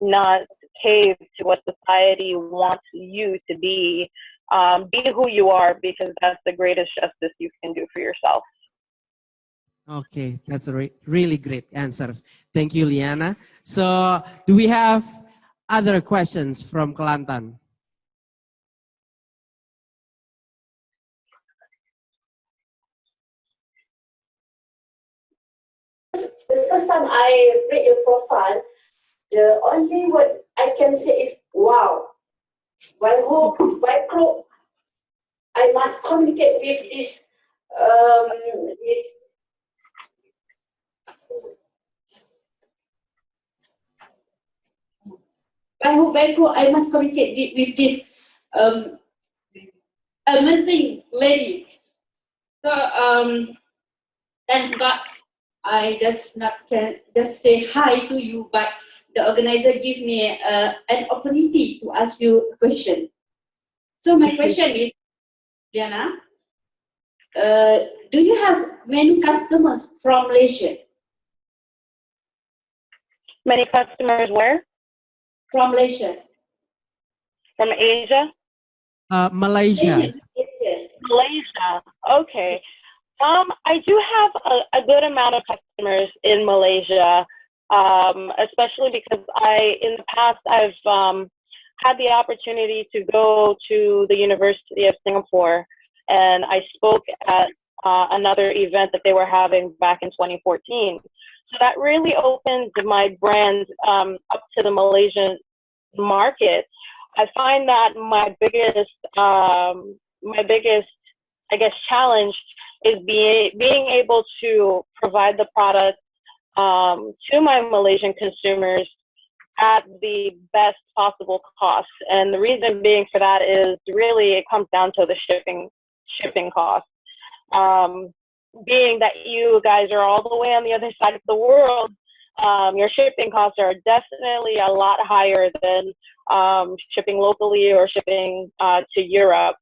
not cave to what society wants you to be. Be who you are, because that's the greatest justice you can do for yourself. Okay, that's a really great answer. Thank you, Liana. So do we have other questions from Kelantan? The first time I read your profile, the only word I can say is wow. By hook, by crook, I must communicate with this I hope I must communicate with this amazing lady. So thanks God, I just not can just say hi to you, but the organizer give me an opportunity to ask you a question. So my question is, Liana, do you have many customers from Malaysia? Many customers where? From Malaysia. From Asia? Malaysia. Malaysia. Okay. I do have a good amount of customers in Malaysia, especially because in the past, I've had the opportunity to go to the University of Singapore, and I spoke at another event that they were having back in 2014. So that really opened my brand up to the Malaysian market. I find that my biggest, I guess, challenge is being able to provide the product to my Malaysian consumers at the best possible cost. And the reason being for that is really it comes down to the shipping cost. Being that you guys are all the way on the other side of the world, your shipping costs are definitely a lot higher than shipping locally or shipping to Europe.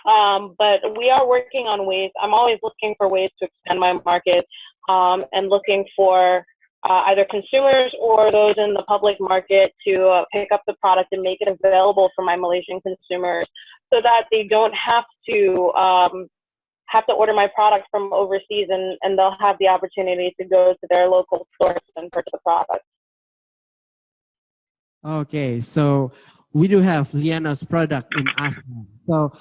But we are working on ways. I'm always looking for ways to expand my market and looking for either consumers or those in the public market to pick up the product and make it available for my Malaysian consumers so that they don't have to order my product from overseas, and they'll have the opportunity to go to their local stores and purchase the product. Okay, so we do have Liana's product in ASEAN. So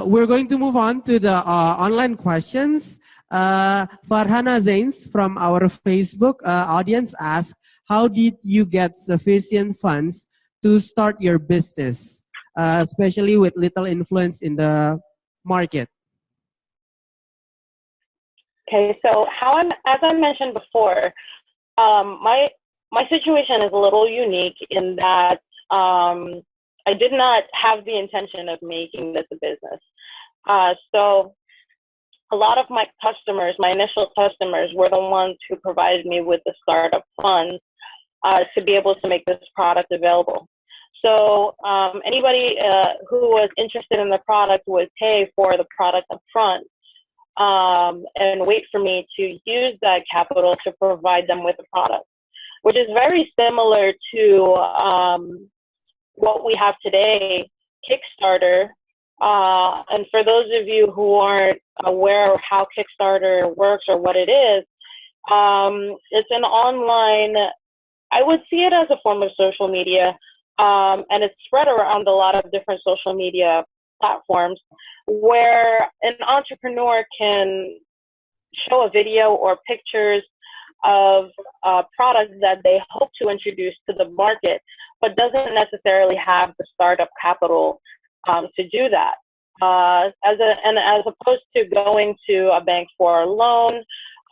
we're going to move on to the online questions. Farhana Zains from our Facebook audience asked, how did you get sufficient funds to start your business, especially with little influence in the market? Okay, so as I mentioned before, my situation is a little unique in that I did not have the intention of making this a business. So a lot of my customers, my initial customers, were the ones who provided me with the startup funds to be able to make this product available. So anybody who was interested in the product would pay for the product up front and wait for me to use that capital to provide them with the product, which is very similar to what we have today, Kickstarter. And for those of you who aren't aware of how Kickstarter works or what it is, it's an online, I would see it as a form of social media, and it's spread around a lot of different social media platforms where an entrepreneur can show a video or pictures of products that they hope to introduce to the market, but doesn't necessarily have the startup capital to do that. As opposed to going to a bank for a loan,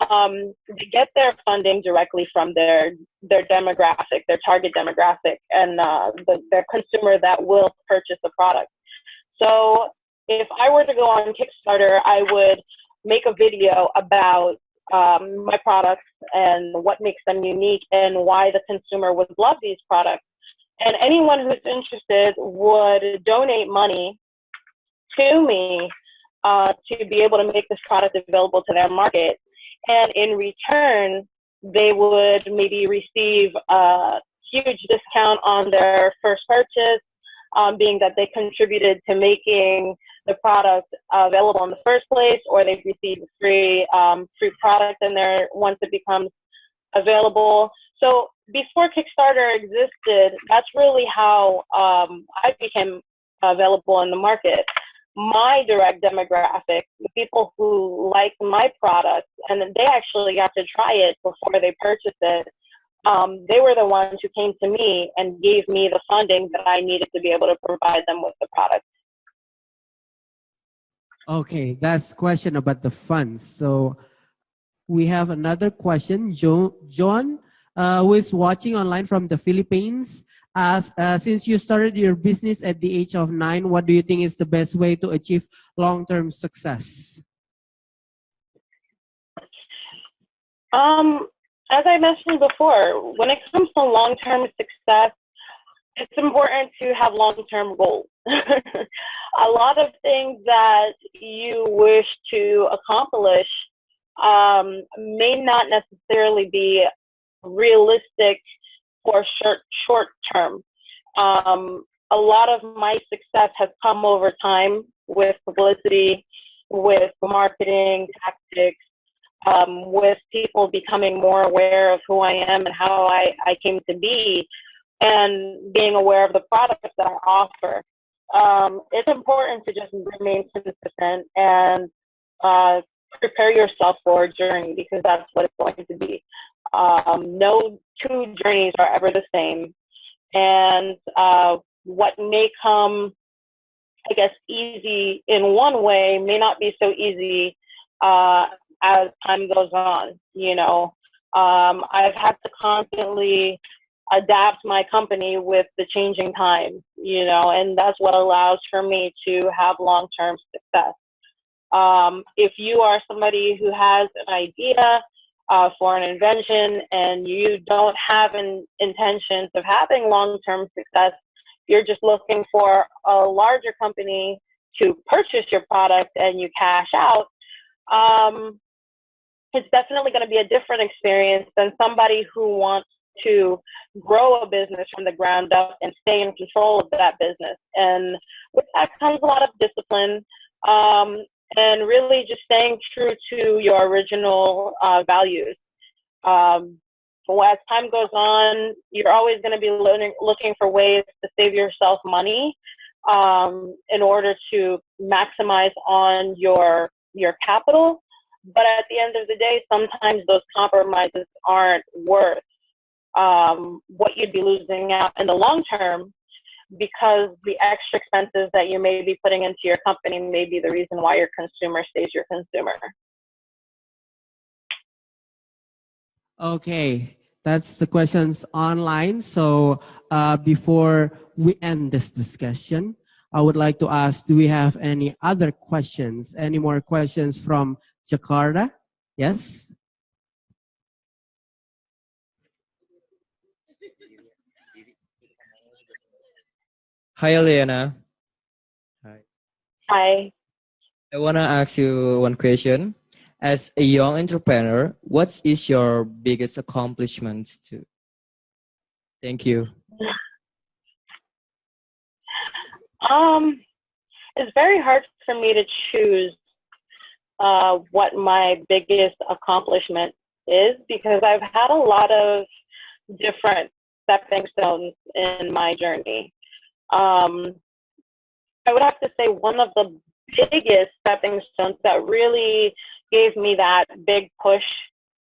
they get their funding directly from their demographic, their target demographic, and their consumer that will purchase the product. So if I were to go on Kickstarter, I would make a video about my products and what makes them unique and why the consumer would love these products. And anyone who's interested would donate money to me to be able to make this product available to their market. And in return, they would maybe receive a huge discount on their first purchase, being that they contributed to making the product available in the first place, or they've received free product in there once it becomes available. So before Kickstarter existed, that's really how I became available in the market. My direct demographic, the people who like my product, and they actually got to try it before they purchased it, they were the ones who came to me and gave me the funding that I needed to be able to provide them with the product. Okay, that's question about the funds. So we have another question. John who is watching online from the Philippines. Since you started your business at the age of 9, what do you think is the best way to achieve long-term success? As I mentioned before, when it comes to long-term success, it's important to have long-term goals. A lot of things that you wish to accomplish may not necessarily be realistic for short term. A lot of my success has come over time with publicity, with marketing tactics, with people becoming more aware of who I am and how I came to be, and being aware of the products that I offer. It's important to just remain consistent and prepare yourself for a journey, because that's what it's going to be. No two journeys are ever the same. And what may come, I guess, easy in one way may not be so easy as time goes on. You know, I've had to constantly adapt my company with the changing times, you know, and that's what allows for me to have long-term success. If you are somebody who has an idea for an invention and you don't have an intentions of having long-term success, you're just looking for a larger company to purchase your product and you cash out, it's definitely going to be a different experience than somebody who wants to grow a business from the ground up and stay in control of that business. And with that comes a lot of discipline, and really just staying true to your original values. So as time goes on, you're always going to be looking for ways to save yourself money in order to maximize on your capital. But at the end of the day, sometimes those compromises aren't worth what you'd be losing out in the long term, because the extra expenses that you may be putting into your company may be the reason why your consumer stays your consumer. Okay, that's the questions online. So before we end this discussion, I would like to ask, do we have any other questions? Any more questions from Jakarta? Yes? Hi, Eliana. Hi. I want to ask you one question. As a young entrepreneur, what is your biggest accomplishment too? Thank you. It's very hard for me to choose what my biggest accomplishment is, because I've had a lot of different stepping stones in my journey. I would have to say one of the biggest stepping stones that really gave me that big push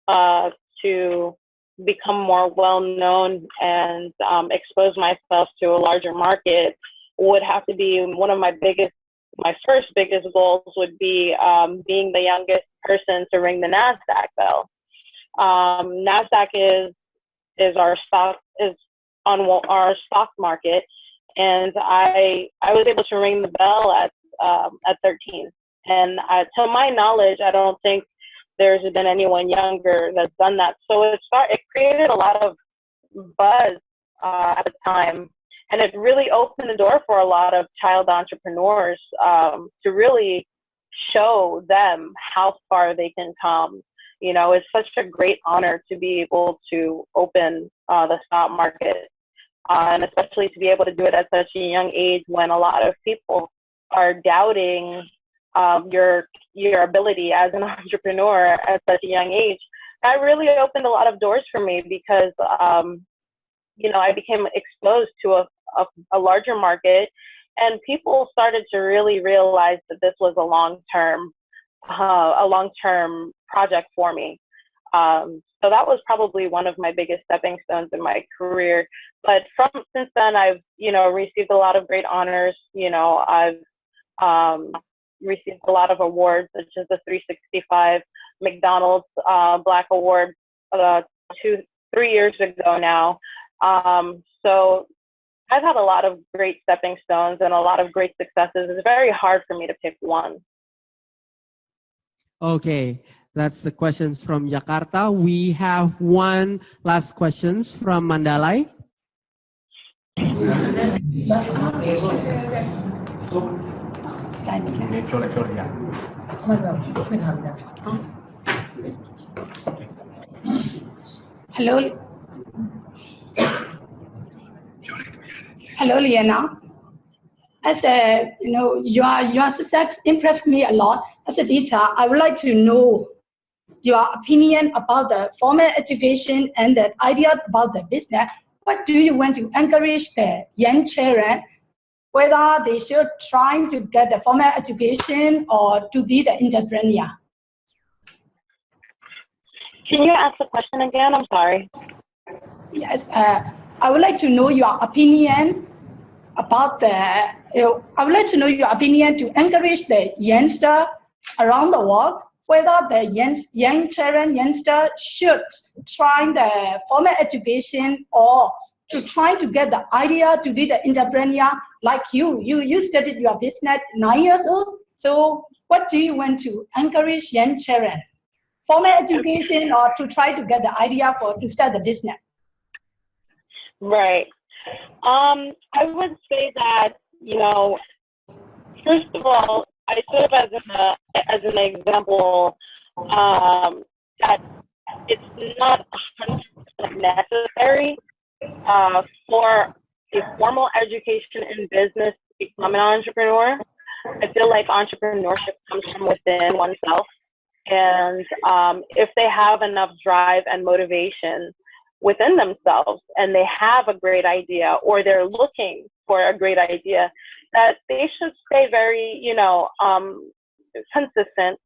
to become more well-known and expose myself to a larger market would have to be one of my first biggest goals would be being the youngest person to ring the NASDAQ bell. NASDAQ is on our stock market, and I was able to ring the bell at 13. And to my knowledge, I don't think there's been anyone younger that's done that. So it created a lot of buzz at the time, and it really opened the door for a lot of child entrepreneurs to really show them how far they can come. You know, it's such a great honor to be able to open the stock market, and especially to be able to do it at such a young age when a lot of people are doubting your ability as an entrepreneur at such a young age. That really opened a lot of doors for me, because you know, I became exposed to a larger market, and people started to really realize that this was a long-term project for me. So that was probably one of my biggest stepping stones in my career. But since then, I've, you know, received a lot of great honors. You know, I've received a lot of awards, such as the 365 McDonald's Black Award 3 years ago now. So I've had a lot of great stepping stones and a lot of great successes. It's very hard for me to pick one. Okay, that's the questions from Jakarta. We have one last questions from Mandalay. Hello. Hello, Liana. As a, your success impressed me a lot. As a teacher, I would like to know your opinion about the formal education and the idea about the business. What do you want to encourage the young children, whether they should try to get the formal education or to be the entrepreneur? Can you ask the question again? I'm sorry. Yes, I would like to know your opinion about I would like to know your opinion to encourage the youngster around the world, whether the young children, youngster should try the formal education or to try to get the idea to be the entrepreneur like you. You started your business 9 years old. So what do you want to encourage young children? Formal education or to try to get the idea to start the business? Right. I would say that, first of all, I serve as an example that it's not 100% necessary for a formal education in business to become an entrepreneur. I feel like entrepreneurship comes from within oneself. And if they have enough drive and motivation within themselves and they have a great idea or they're looking for a great idea, that they should stay very, consistent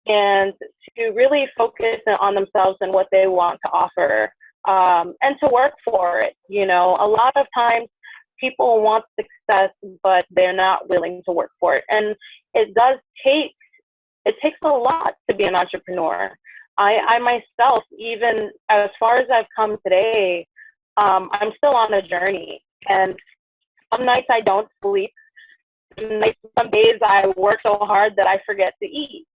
and to really focus on themselves and what they want to offer and to work for it. A lot of times people want success, but they're not willing to work for it. And it takes a lot to be an entrepreneur. I myself, even as far as I've come today, I'm still on a journey. And some nights I don't sleep. Some days I work so hard that I forget to eat.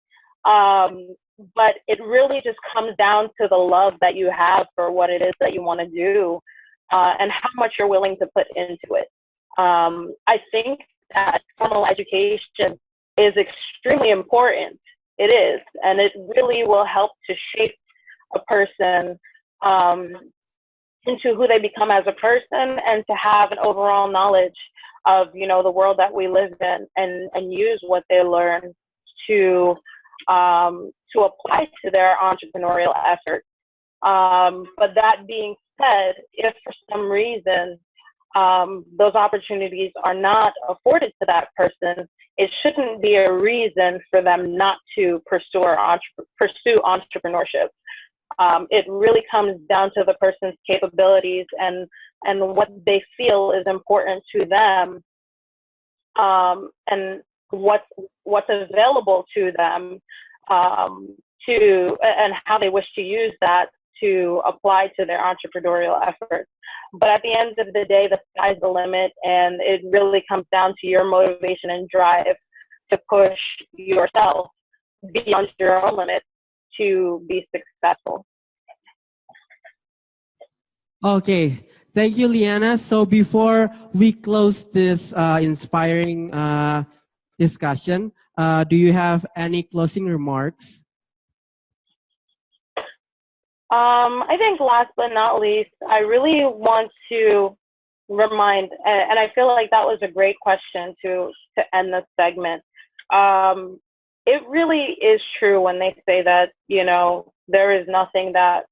But it really just comes down to the love that you have for what it is that you want to do and how much you're willing to put into it. I think that formal education is extremely important. It is, and it really will help to shape a person into who they become as a person and to have an overall knowledge of, the world that we live in and use what they learn to apply to their entrepreneurial efforts. But that being said, if for some reason those opportunities are not afforded to that person, it shouldn't be a reason for them not to pursue entrepreneurship. It really comes down to the person's capabilities and what they feel is important to them, and what's available to them, and how they wish to use that to apply to their entrepreneurial efforts. But at the end of the day, the sky's the limit, and it really comes down to your motivation and drive to push yourself beyond your own limits to be successful. Okay, thank you, Liana. So before we close this inspiring discussion, do you have any closing remarks? I think last but not least, I really want to remind, and I feel like that was a great question to end this segment. It really is true when they say that, there is nothing that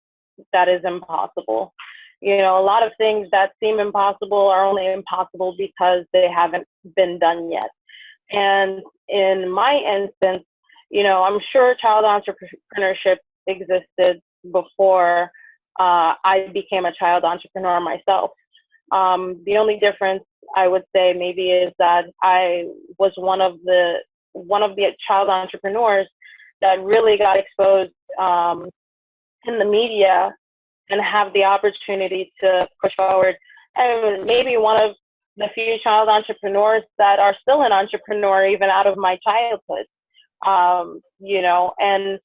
is impossible. A lot of things that seem impossible are only impossible because they haven't been done yet. And in my instance, I'm sure child entrepreneurship existed before I became a child entrepreneur myself. The only difference I would say maybe is that I was one of the child entrepreneurs that really got exposed in the media and have the opportunity to push forward. And maybe one of the few child entrepreneurs that are still an entrepreneur even out of my childhood. You know, and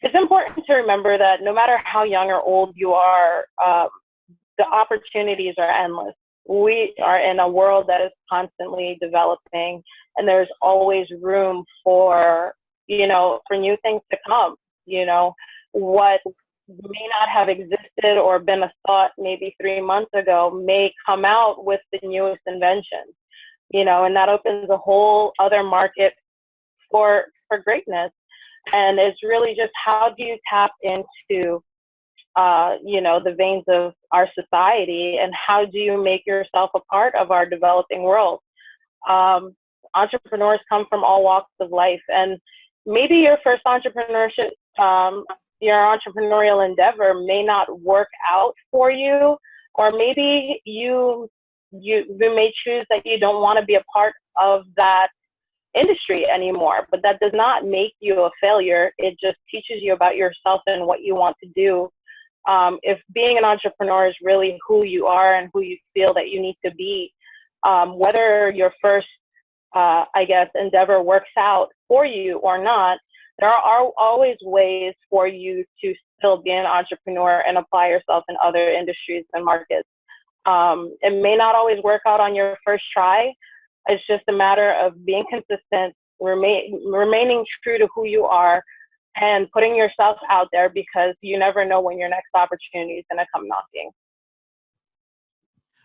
it's important to remember that no matter how young or old you are, the opportunities are endless. We are in a world that is constantly developing, and there's always room for, you know, for new things to come. You know, what may not have existed or been a thought maybe 3 months ago may come out with the newest invention, you know, and that opens a whole other market for greatness. And it's really just how do you tap into, you know, the veins of our society, and how do you make yourself a part of our developing world? Entrepreneurs come from all walks of life, and maybe your first entrepreneurship, your entrepreneurial endeavor may not work out for you, or maybe you may choose that you don't want to be a part of that industry anymore, but that does not make you a failure. It just teaches you about yourself and what you want to do. If being an entrepreneur is really who you are and who you feel that you need to be, whether your first, I guess, endeavor works out for you or not, there are always ways for you to still be an entrepreneur and apply yourself in other industries and markets. It may not always work out on your first try. It's just a matter of being consistent, remaining true to who you are, and putting yourself out there, because you never know when your next opportunity is going to come knocking.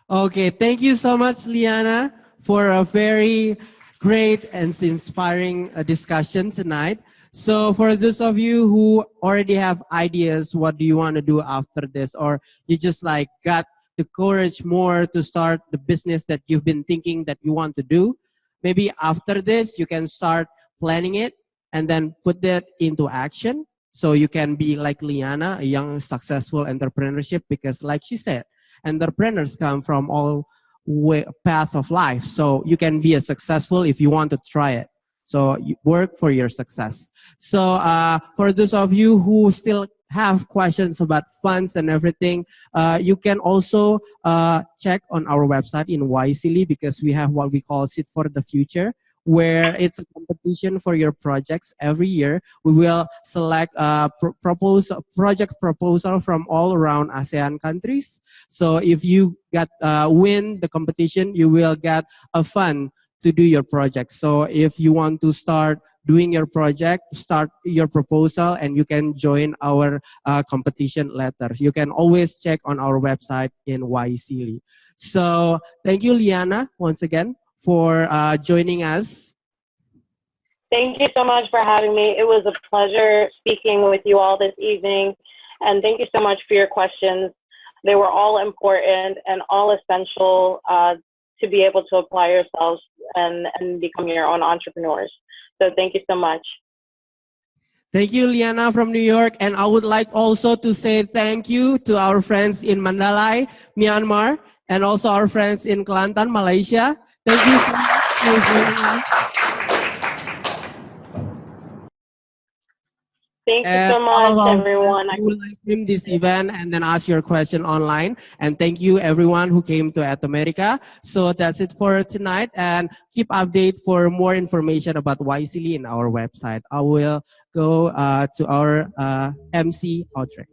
Okay, thank you so much, Liana, for a very great and inspiring discussion tonight. So for those of you who already have ideas, what do you want to do after this, or you just like got the courage more to start the business that you've been thinking that you want to do, maybe after this you can start planning it and then put that into action, so you can be like Liana, a young successful entrepreneurship, because like she said, entrepreneurs come from all path of life, so you can be a successful if you want to try it. So you work for your success. So for those of you who still have questions about funds and everything, you can also check on our website in Wisely, because we have what we call Sit for the Future, where it's a competition for your projects. Every year, we will select a project proposal from all around ASEAN countries. So if you win the competition, you will get a fund to do your project. So if you want to start doing your project, start your proposal, and you can join our competition later. You can always check on our website in Wisely. So thank you, Liana, once again for joining us. Thank you so much for having me. It was a pleasure speaking with you all this evening, and thank you so much for your questions. They were all important and all essential to be able to apply yourselves and become your own entrepreneurs. So thank you so much. Thank you, Liana from New York. And I would like also to say thank you to our friends in Mandalay, Myanmar, and also our friends in Kelantan, Malaysia. Thank you so much for joining us. Thank you so much, everyone. I will live stream this event and then ask your question online. And thank you, everyone who came to At America. So that's it for tonight. And keep update for more information about Wisely in our website. I will go to our MC, Audrey.